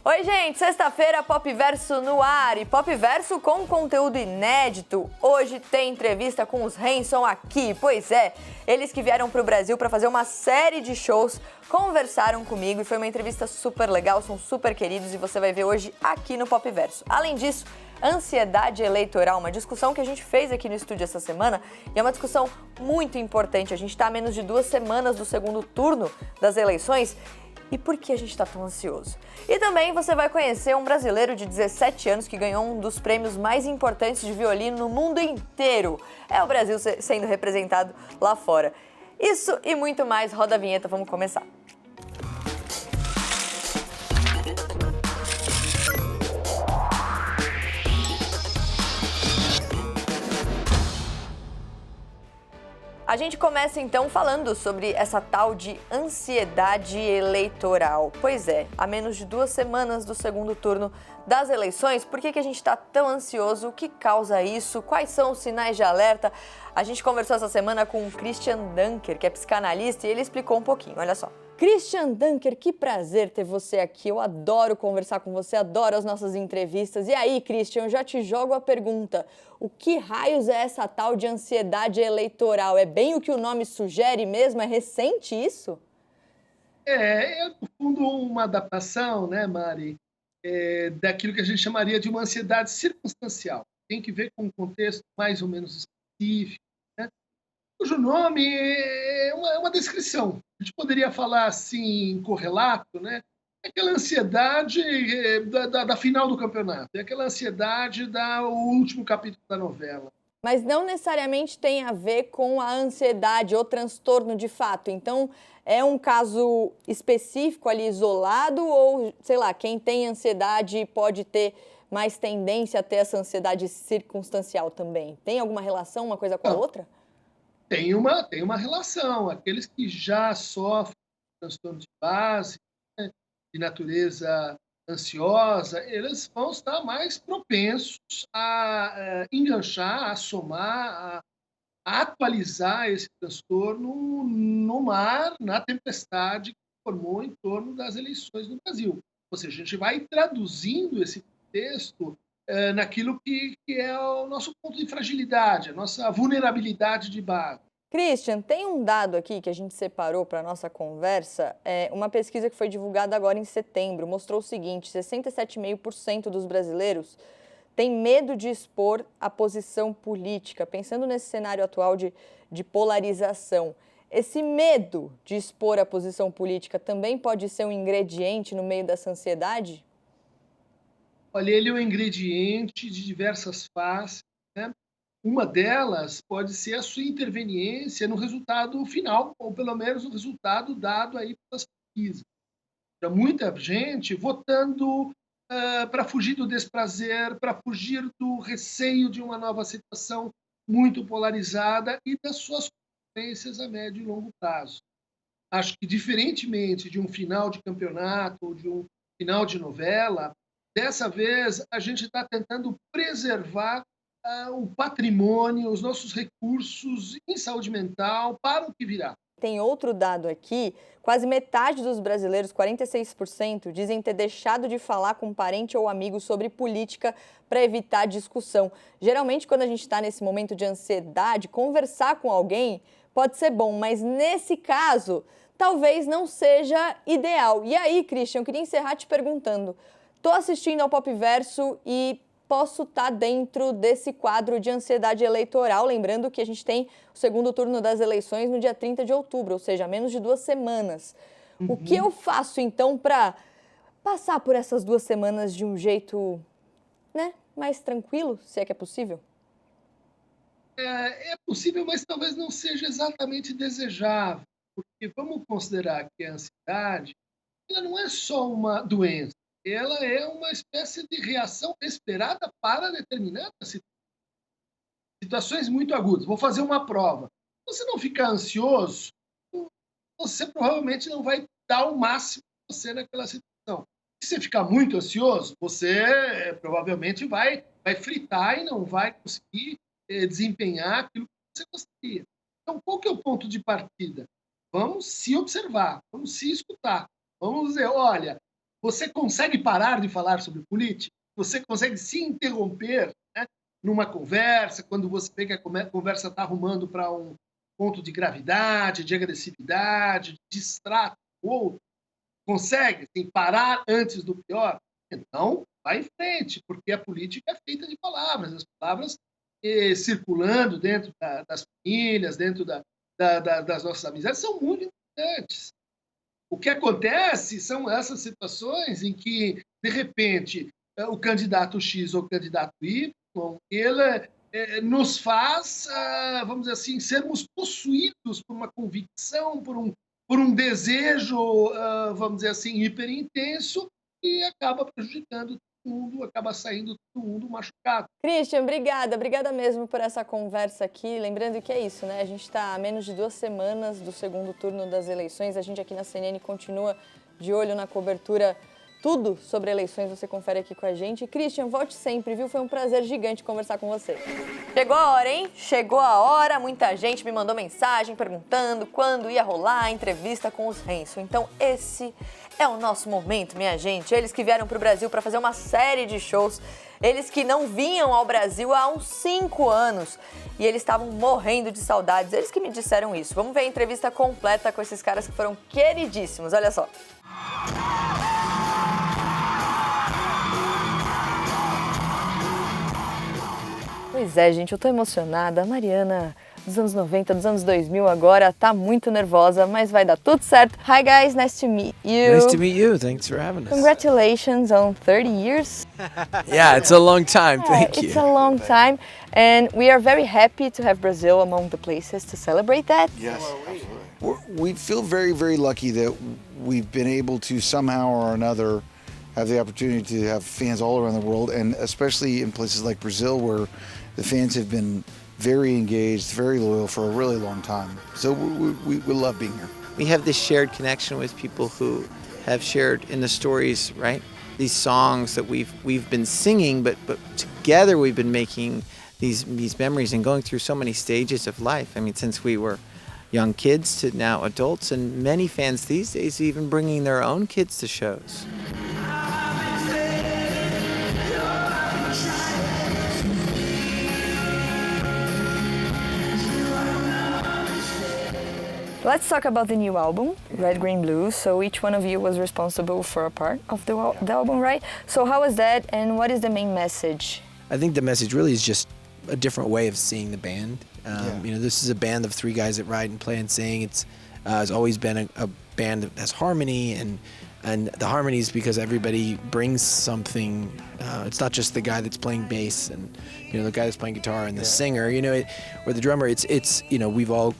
Oi, gente! Sexta-feira, Popverso no ar e Popverso com conteúdo inédito. Hoje tem entrevista com os Hanson aqui. Pois é, eles que vieram para o Brasil para fazer uma série de shows, conversaram comigo e foi uma entrevista super legal, são super queridos e você vai ver hoje aqui no Popverso. Além disso, ansiedade eleitoral, uma discussão que a gente fez aqui no estúdio essa semana e é uma discussão muito importante. A gente está a menos de 2 semanas do segundo turno das eleições. E por que a gente está tão ansioso? E também você vai conhecer um brasileiro de 17 anos que ganhou um dos prêmios mais importantes de violino no mundo inteiro. É o Brasil sendo representado lá fora. Isso e muito mais. Roda a vinheta, vamos começar. A gente começa então falando sobre essa tal de ansiedade eleitoral. Pois é, a menos de 2 semanas do segundo turno das eleições, por que a gente está tão ansioso? O que causa isso? Quais são os sinais de alerta? A gente conversou essa semana com o Christian Dunker, que é psicanalista, e ele explicou um pouquinho, olha só. Christian Dunker, que prazer ter você aqui. Eu adoro conversar com você, adoro as nossas entrevistas. E aí, Christian, eu já te jogo a pergunta. O que raios é essa tal de ansiedade eleitoral? É bem o que o nome sugere mesmo? É recente isso? No fundo, uma adaptação, né, Mari, daquilo que a gente chamaria de uma ansiedade circunstancial. Tem que ver com um contexto mais ou menos específico, né? Cujo nome é uma descrição. A gente poderia falar assim, correlato, né? É aquela ansiedade da final do campeonato, é aquela ansiedade do último capítulo da novela. Mas não necessariamente tem a ver com a ansiedade ou transtorno de fato. Então, é um caso específico ali, isolado, ou, sei lá, quem tem ansiedade pode ter mais tendência a ter essa ansiedade circunstancial também? Tem alguma relação uma coisa com a Não, outra? tem uma relação. Aqueles que já sofrem de transtorno de base, né, de natureza ansiosa, eles vão estar mais propensos a enganchar, a somar, a atualizar esse transtorno no mar, na tempestade que formou em torno das eleições no Brasil. Ou seja, a gente vai traduzindo esse texto naquilo que é o nosso ponto de fragilidade, a nossa vulnerabilidade de base. Christian, tem um dado aqui que a gente separou para a nossa conversa. Uma pesquisa que foi divulgada agora em setembro mostrou o seguinte: 67,5% dos brasileiros têm medo de expor a posição política. Pensando nesse cenário atual de polarização, esse medo de expor a posição política também pode ser um ingrediente no meio dessa ansiedade? Olha, ele é um ingrediente de diversas faces, né? Uma delas pode ser a sua interveniência no resultado final, ou pelo menos o resultado dado aí pelas pesquisas. Muita gente votando para fugir do desprazer, para fugir do receio de uma nova situação muito polarizada e das suas consequências a médio e longo prazo. Acho que, diferentemente de um final de campeonato ou de um final de novela, dessa vez a gente está tentando preservar o patrimônio, os nossos recursos em saúde mental para o que virá. Tem outro dado aqui: quase metade dos brasileiros, 46%, dizem ter deixado de falar com um parente ou amigo sobre política para evitar discussão. Geralmente, quando a gente está nesse momento de ansiedade, conversar com alguém pode ser bom, mas nesse caso, talvez não seja ideal. E aí, Christian, eu queria encerrar te perguntando: estou assistindo ao Popverso e posso estar dentro desse quadro de ansiedade eleitoral, lembrando que a gente tem o segundo turno das eleições no dia 30 de outubro, ou seja, menos de 2 semanas. O que eu faço, então, para passar por essas 2 semanas de um jeito, né, mais tranquilo, se é que é possível? É possível, mas talvez não seja exatamente desejável, porque vamos considerar que a ansiedade ela não é só uma doença, ela é uma espécie de reação esperada para determinadas situações muito agudas. Vou fazer uma prova. Se você não ficar ansioso, você provavelmente não vai dar o máximo de você naquela situação. Se você ficar muito ansioso, você provavelmente vai fritar e não vai conseguir desempenhar aquilo que você gostaria. Então, qual que é o ponto de partida? Vamos se observar, vamos se escutar. Vamos dizer, olha, Você consegue parar de falar sobre política? Você consegue se interromper, né, numa conversa, quando você vê que a conversa está arrumando para um ponto de gravidade, de agressividade, de distrato o outro? Consegue assim, parar antes do pior? Então, vai em frente, porque a política é feita de palavras, as palavras circulando dentro das famílias, dentro das nossas amizades, são muito importantes. O que acontece são essas situações em que, de repente, o candidato X ou o candidato Y, ele nos faz, vamos dizer assim, sermos possuídos por uma convicção, por um desejo, vamos dizer assim, hiperintenso, e acaba prejudicando todo mundo, acaba saindo todo mundo machucado. Christian, obrigada mesmo por essa conversa aqui. Lembrando que é isso, né? A gente está a menos de 2 semanas do segundo turno das eleições. A gente aqui na CNN continua de olho na cobertura. Tudo sobre eleições você confere aqui com a gente. Christian, volte sempre, viu? Foi um prazer gigante conversar com você. Chegou a hora, hein? Chegou a hora. Muita gente me mandou mensagem perguntando quando ia rolar a entrevista com os Renzo. Então esse é o nosso momento, minha gente. Eles que vieram para o Brasil para fazer uma série de shows. Eles que não vinham ao Brasil há uns 5 anos. E eles estavam morrendo de saudades. Eles que me disseram isso. Vamos ver a entrevista completa com esses caras que foram queridíssimos. Olha só. Pois é, gente, eu tô emocionada. A Mariana, dos anos 90, dos anos 2000 agora, tá muito nervosa, mas vai dar tudo certo. Hi guys, nice to meet you. Nice to meet you. Thanks for having us. Congratulations on 30 years. Yeah, it's a long time. Thank you. It's a long time, and we are very happy to have Brazil among the places to celebrate that. Yes, we feel very, very lucky that we've been able to somehow or another have the opportunity to have fans all around the world, and especially in places like Brazil where the fans have been very engaged, very loyal for a really long time. So we love being here. We have this shared connection with people who have shared in the stories, right? These songs that we've been singing, but together we've been making these memories and going through so many stages of life. I mean, since we were young kids to now adults, and many fans these days even bringing their own kids to shows. Let's talk about the new album, Red, Green, Blue. So each one of you was responsible for a part of the album, right? So how was that, and what is the main message? I think the message really is just a different way of seeing the band. You know, this is a band of 3 guys that write and play and sing. It's always been a band that has harmony, and the harmony is because everybody brings something. It's not just the guy that's playing bass and, you know, the guy that's playing guitar and the singer, you know, or the drummer. It's you know, we've all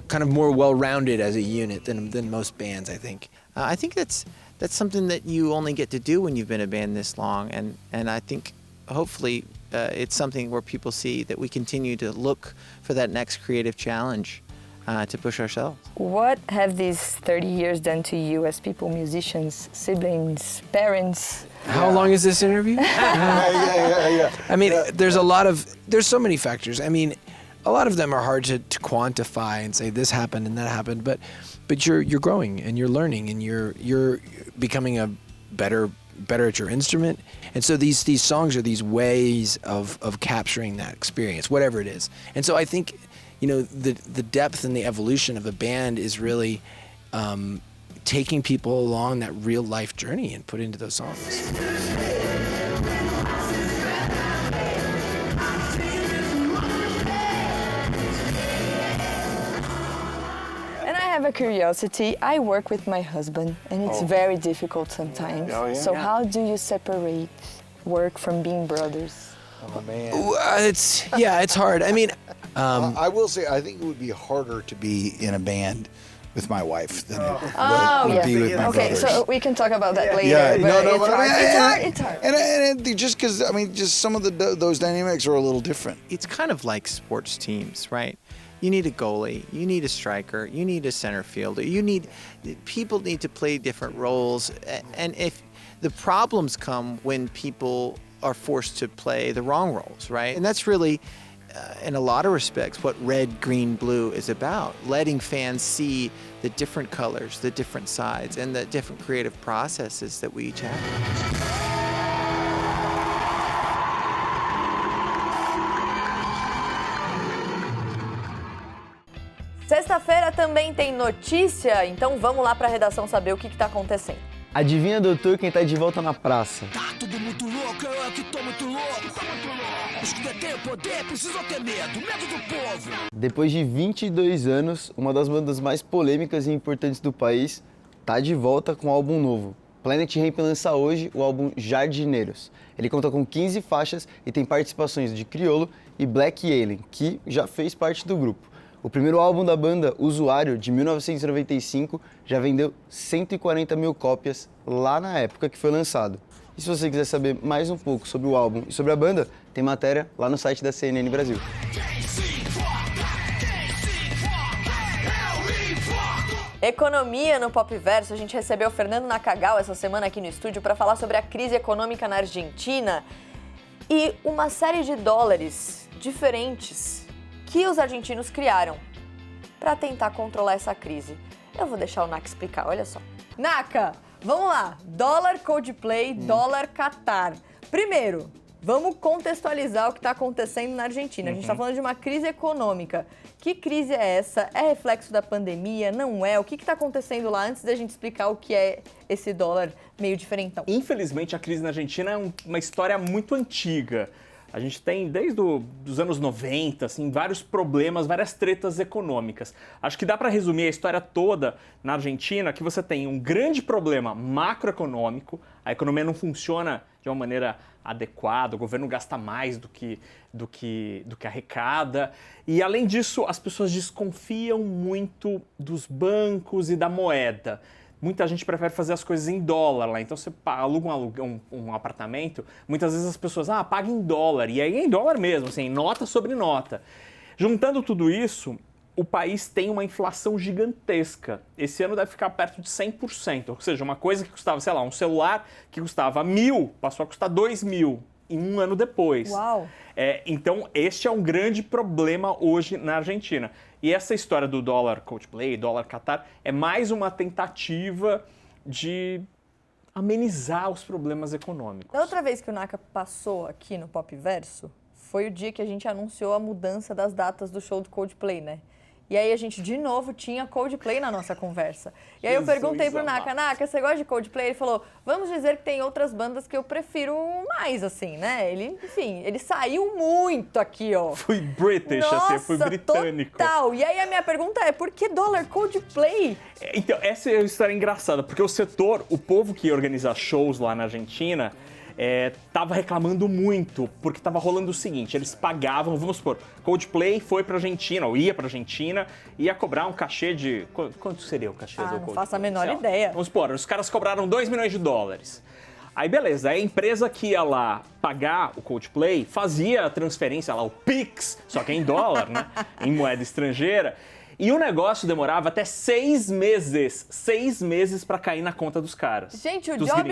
kind of more well-rounded as a unit than most bands, I think. I think that's something that you only get to do when you've been a band this long, and I think hopefully it's something where people see that we continue to look for that next creative challenge to push ourselves. What have these 30 years done to you as people, musicians, siblings, parents? How long is this interview? Yeah. I mean, there's so many factors. I mean, a lot of them are hard to quantify and say this happened and that happened, but you're growing and you're learning and you're becoming a better at your instrument. And so these songs are these ways of capturing that experience, whatever it is. And so I think, you know, the depth and the evolution of a band is really taking people along that real life journey and put into those songs. I have a curiosity. I work with my husband, and it's very difficult sometimes. Oh, yeah? So how do you separate work from being brothers? Oh man. It's hard. I mean, I will say I think it would be harder to be in a band with my wife than it would be with my Okay, brothers. so we can talk about that later. Yeah, but but it's hard. And just because just some of those dynamics are a little different. It's kind of like sports teams, right? You need a goalie, you need a striker, you need a center fielder, people need to play different roles, and if the problems come when people are forced to play the wrong roles, right? And that's really in a lot of respects, what red, green, blue is about. Letting fans see the different colors, the different sides, and the different creative processes that we each have. Sexta-feira também tem notícia, então vamos lá para a redação saber o que está acontecendo. Adivinha, doutor, quem tá de volta na praça? Tá tudo muito louco, eu que tô muito louco. Os que detêm o poder precisam ter medo do povo. Depois de 22 anos, uma das bandas mais polêmicas e importantes do país tá de volta com um álbum novo. Planet Hemp lança hoje o álbum Jardineiros. Ele conta com 15 faixas e tem participações de Criolo e Black Alien, que já fez parte do grupo. O primeiro álbum da banda, Usuário, de 1995, já vendeu 140 mil cópias lá na época que foi lançado. E se você quiser saber mais um pouco sobre o álbum e sobre a banda, tem matéria lá no site da CNN Brasil. Economia no Pop Verso. A gente recebeu o Fernando Nakagawa essa semana aqui no estúdio para falar sobre a crise econômica na Argentina e uma série de dólares diferentes que os argentinos criaram para tentar controlar essa crise. Eu vou deixar o Naka explicar, olha só. Naka, vamos lá. Dólar Coldplay, dólar Qatar. Primeiro, vamos contextualizar o que está acontecendo na Argentina. A gente está falando de uma crise econômica. Que crise é essa? É reflexo da pandemia? Não é? O que está acontecendo lá antes da gente explicar o que é esse dólar meio diferentão? Infelizmente, a crise na Argentina é uma história muito antiga. A gente tem, desde os anos 90, assim, vários problemas, várias tretas econômicas. Acho que dá para resumir a história toda na Argentina que você tem um grande problema macroeconômico, a economia não funciona de uma maneira adequada, o governo gasta mais do que arrecada. E, além disso, as pessoas desconfiam muito dos bancos e da moeda. Muita gente prefere fazer as coisas em dólar lá, então você aluga um apartamento, muitas vezes as pessoas, paga em dólar, e aí é em dólar mesmo, assim, nota sobre nota. Juntando tudo isso, o país tem uma inflação gigantesca. Esse ano deve ficar perto de 100%, ou seja, uma coisa que custava, sei lá, um celular que custava 1.000, passou a custar 2.000 em um ano depois. Uau! Então, este é um grande problema hoje na Argentina. E essa história do dólar Coldplay, dólar Qatar, é mais uma tentativa de amenizar os problemas econômicos. Da outra vez que o Naka passou aqui no Pop Verso, foi o dia que a gente anunciou a mudança das datas do show do Coldplay, né? E aí a gente, de novo, tinha Coldplay na nossa conversa. E aí eu perguntei pro Naka, você gosta de Coldplay? Ele falou, vamos dizer que tem outras bandas que eu prefiro mais, assim, né? Ele, enfim, ele saiu muito aqui, ó. Fui British, Nossa, assim, fui britânico. Total. E aí a minha pergunta é, por que dólar Coldplay? Então, essa é uma história engraçada, porque o povo que organiza shows lá na Argentina, tava reclamando muito, porque tava rolando o seguinte, eles pagavam, vamos supor, Coldplay foi pra Argentina, ou ia pra Argentina, ia cobrar um cachê de... Quanto seria o cachê do Coldplay? Não faço a menor ideia. Vamos supor, os caras cobraram 2 milhões de dólares. Aí beleza, a empresa que ia lá pagar o Coldplay fazia a transferência lá, o Pix, só que em dólar, né, em moeda estrangeira. E o negócio demorava até 6 meses. 6 meses pra cair na conta dos caras. Gente, o job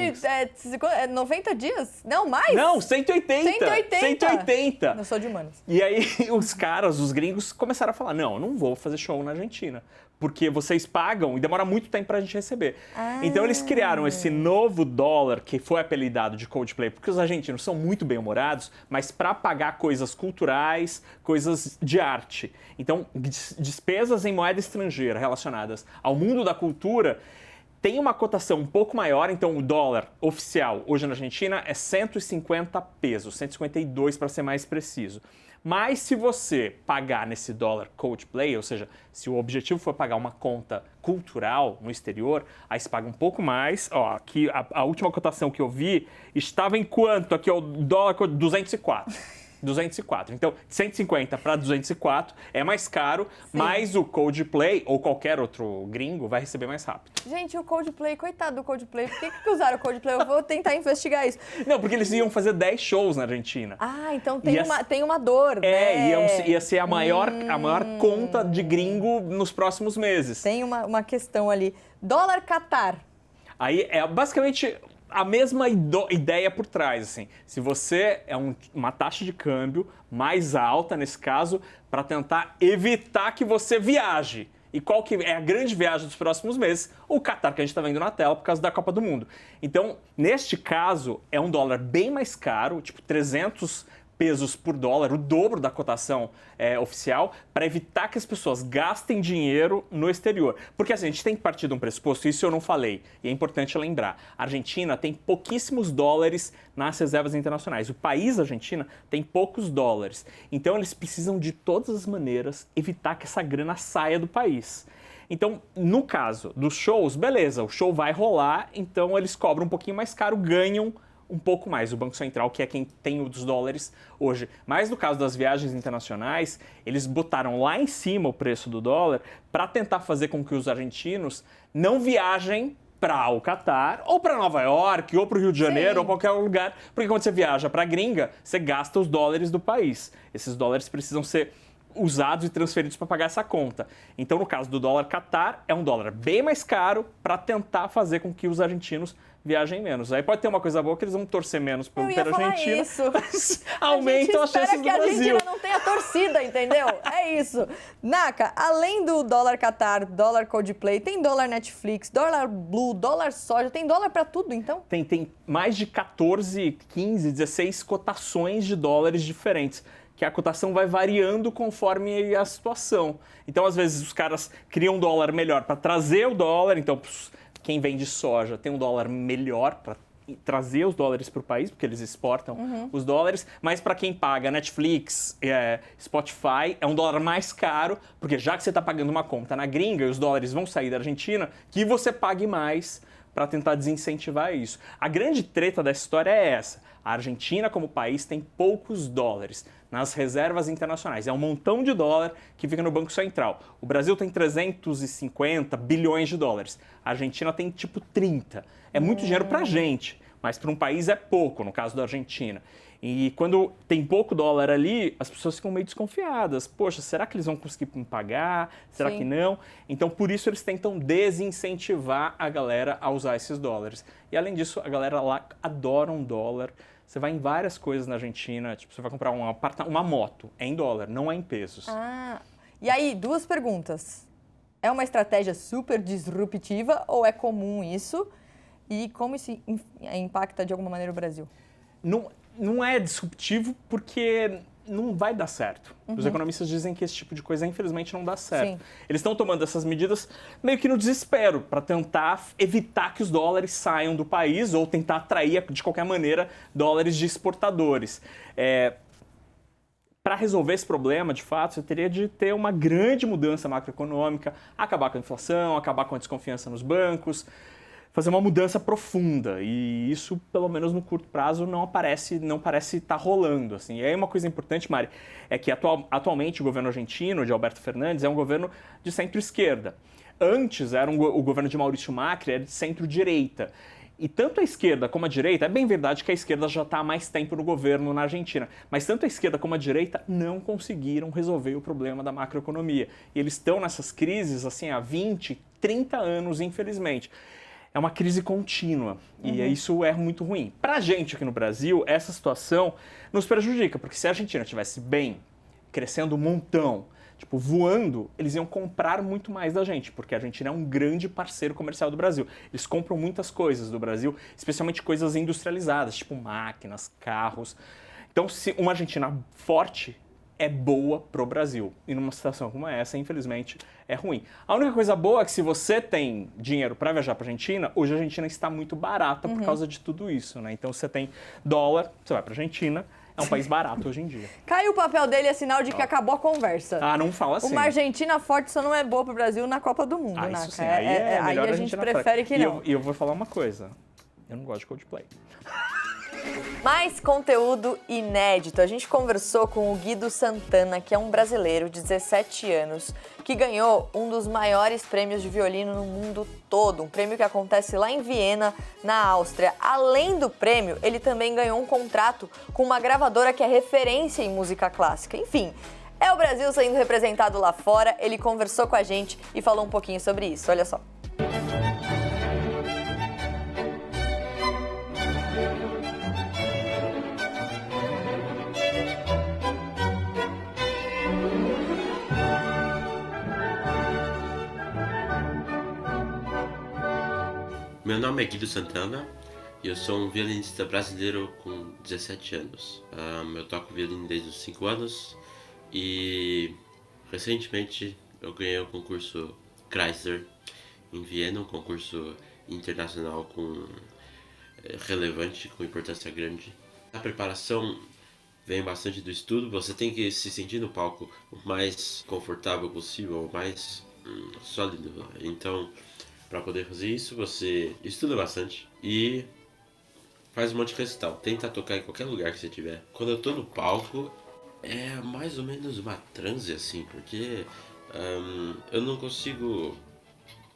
é 90 dias? Não, mais? Não, 180. 180. Eu sou de humanos. E aí os gringos começaram a falar, não, eu não vou fazer show na Argentina. Porque vocês pagam e demora muito tempo pra gente receber. Então eles criaram esse novo dólar que foi apelidado de Coldplay, porque os argentinos são muito bem-humorados, mas para pagar coisas culturais, coisas de arte. Então, despesas em moeda estrangeira relacionadas ao mundo da cultura tem uma cotação um pouco maior, então o dólar oficial hoje na Argentina é 150 pesos, 152 para ser mais preciso. Mas se você pagar nesse dólar Coldplay, ou seja, se o objetivo for pagar uma conta cultural no exterior, aí você paga um pouco mais. Ó, aqui a última cotação que eu vi estava em quanto? Aqui é o dólar 204. 204. Então, 150 para 204 é mais caro, mas o Coldplay ou qualquer outro gringo vai receber mais rápido. Gente, o Coldplay, coitado do Coldplay, por que usaram o Coldplay? Eu vou tentar investigar isso. Não, porque eles iam fazer 10 shows na Argentina. Então tem uma dor, né? Ia ser a maior conta de gringo nos próximos meses. Tem uma questão ali. Dólar Qatar. Aí, basicamente, a mesma ideia por trás, assim. Se você é uma taxa de câmbio mais alta, nesse caso, para tentar evitar que você viaje. E qual que é a grande viagem dos próximos meses? O Qatar, que a gente está vendo na tela por causa da Copa do Mundo. Então, neste caso, é um dólar bem mais caro, tipo 300 pesos por dólar, o dobro da cotação oficial, para evitar que as pessoas gastem dinheiro no exterior. Porque assim, a gente tem que partir de um pressuposto, isso eu não falei, e é importante lembrar. A Argentina tem pouquíssimos dólares nas reservas internacionais. O país da Argentina tem poucos dólares. Então, eles precisam, de todas as maneiras, evitar que essa grana saia do país. Então, no caso dos shows, beleza, o show vai rolar, então eles cobram um pouquinho mais caro, ganham um pouco mais, o Banco Central, que é quem tem os dólares hoje. Mas no caso das viagens internacionais, eles botaram lá em cima o preço do dólar para tentar fazer com que os argentinos não viajem para o Catar, ou para Nova York, ou para o Rio de Janeiro, ou qualquer lugar. Porque quando você viaja para a gringa, você gasta os dólares do país. Esses dólares precisam ser usados e transferidos para pagar essa conta. Então, no caso do dólar Qatar, é um dólar bem mais caro para tentar fazer com que os argentinos viajem menos. Aí pode ter uma coisa boa que eles vão torcer menos pela Argentina. Isso. Mas aumentam as chances do Brasil. A Argentina Brasil. não tem a torcida, entendeu? É isso. Naka, além do dólar Qatar, dólar Coldplay, tem dólar Netflix, dólar Blue, dólar soja, tem dólar para tudo, então? Tem mais de 14, 15, 16 cotações de dólares diferentes, que a cotação vai variando conforme a situação. Então, às vezes, os caras criam um dólar melhor para trazer o dólar. Então, quem vende soja tem um dólar melhor para trazer os dólares para o país, porque eles exportam os dólares. Mas para quem paga Netflix, Spotify, é um dólar mais caro, porque já que você está pagando uma conta na gringa e os dólares vão sair da Argentina, que você pague mais para tentar desincentivar isso. A grande treta dessa história é essa. A Argentina, como país, tem poucos dólares nas reservas internacionais. É um montão de dólar que fica no Banco Central. O Brasil tem 350 bilhões de dólares. A Argentina tem tipo 30. É muito dinheiro para a gente, mas para um país é pouco, no caso da Argentina. E quando tem pouco dólar ali, as pessoas ficam meio desconfiadas. Poxa, será que eles vão conseguir me pagar? Será que não? Então, por isso, eles tentam desincentivar a galera a usar esses dólares. E, além disso, a galera lá adora um dólar. Você vai em várias coisas na Argentina, tipo, você vai comprar uma moto, é em dólar, não é em pesos. E aí, duas perguntas. É uma estratégia super disruptiva ou é comum isso? E como isso impacta de alguma maneira o Brasil? Não é disruptivo porque não vai dar certo. Os economistas dizem que esse tipo de coisa, infelizmente, não dá certo. Sim. Eles estão tomando essas medidas meio que no desespero, para tentar evitar que os dólares saiam do país ou tentar atrair, de qualquer maneira, dólares de exportadores. Para resolver esse problema, de fato, você teria de ter uma grande mudança macroeconômica, acabar com a inflação, acabar com a desconfiança nos bancos, fazer uma mudança profunda, e isso, pelo menos no curto prazo, não parece estar rolando. Assim. E aí uma coisa importante, Mari, é que atualmente o governo argentino, de Alberto Fernandes, é um governo de centro-esquerda. Antes, o governo de Maurício Macri era de centro-direita. E tanto a esquerda como a direita, é bem verdade que a esquerda já está há mais tempo no governo na Argentina, mas tanto a esquerda como a direita não conseguiram resolver o problema da macroeconomia. E eles estão nessas crises assim, há 20, 30 anos, infelizmente. É uma crise contínua e isso é muito ruim. Para a gente aqui no Brasil, essa situação nos prejudica, porque se a Argentina estivesse bem, crescendo um montão, tipo, voando, eles iam comprar muito mais da gente, porque a Argentina é um grande parceiro comercial do Brasil. Eles compram muitas coisas do Brasil, especialmente coisas industrializadas, tipo máquinas, carros. Então, se uma Argentina forte é boa pro Brasil. E numa situação como essa, infelizmente, é ruim. A única coisa boa é que se você tem dinheiro para viajar para a Argentina, hoje a Argentina está muito barata por causa de tudo isso, né? Então você tem dólar, você vai para a Argentina, é um país barato hoje em dia. Caiu o papel dele, é sinal de que acabou a conversa. Não fala assim. Uma Argentina forte só não é boa pro Brasil na Copa do Mundo, né? Isso sim, aí a gente prefere que não. E eu vou falar uma coisa, eu não gosto de Coldplay. Mais conteúdo inédito. A gente conversou com o Guido Santana, que é um brasileiro de 17 anos, que ganhou um dos maiores prêmios de violino no mundo todo, um prêmio que acontece lá em Viena, na Áustria. Além do prêmio, ele também ganhou um contrato com uma gravadora que é referência em música clássica. Enfim, é o Brasil sendo representado lá fora. Ele conversou com a gente e falou um pouquinho sobre isso. Olha só. Meu nome é Guido Santana e eu sou um violinista brasileiro com 17 anos. Eu toco violino desde os 5 anos e recentemente eu ganhei o concurso Chrysler em Viena, um concurso internacional relevante, com importância grande. A preparação vem bastante do estudo, você tem que se sentir no palco o mais confortável possível, o mais sólido. Então, para poder fazer isso, você estuda bastante e faz um monte de recital. Tenta tocar em qualquer lugar que você tiver. Quando eu tô no palco, é mais ou menos uma transe, assim, porque eu não consigo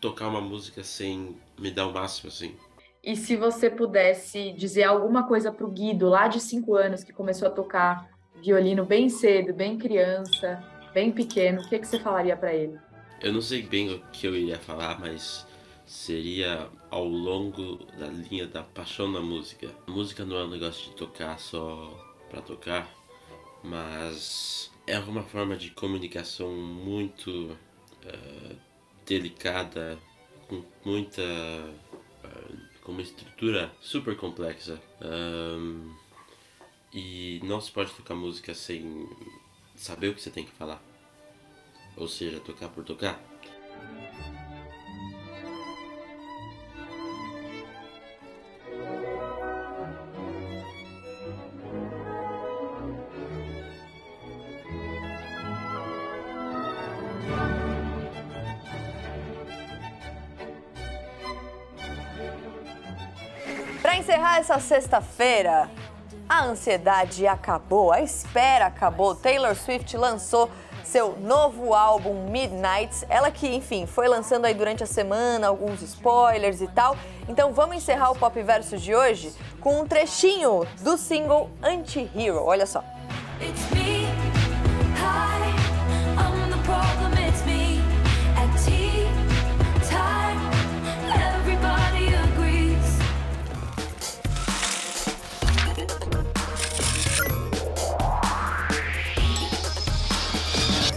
tocar uma música sem me dar o máximo, assim. E se você pudesse dizer alguma coisa pro Guido, lá de 5 anos, que começou a tocar violino bem cedo, bem criança, bem pequeno, o que você falaria para ele? Eu não sei bem o que eu iria falar, mas seria ao longo da linha da paixão na música. A música não é um negócio de tocar só pra tocar, mas é uma forma de comunicação muito delicada, com uma estrutura super complexa. E não se pode tocar música sem saber o que você tem que falar. Ou seja, tocar por tocar. Para encerrar essa sexta-feira, a ansiedade acabou, a espera acabou. Taylor Swift lançou seu novo álbum Midnights, ela que, enfim, foi lançando aí durante a semana alguns spoilers e tal. Então vamos encerrar o Pop Verso de hoje com um trechinho do single Anti-Hero, olha só. It's me.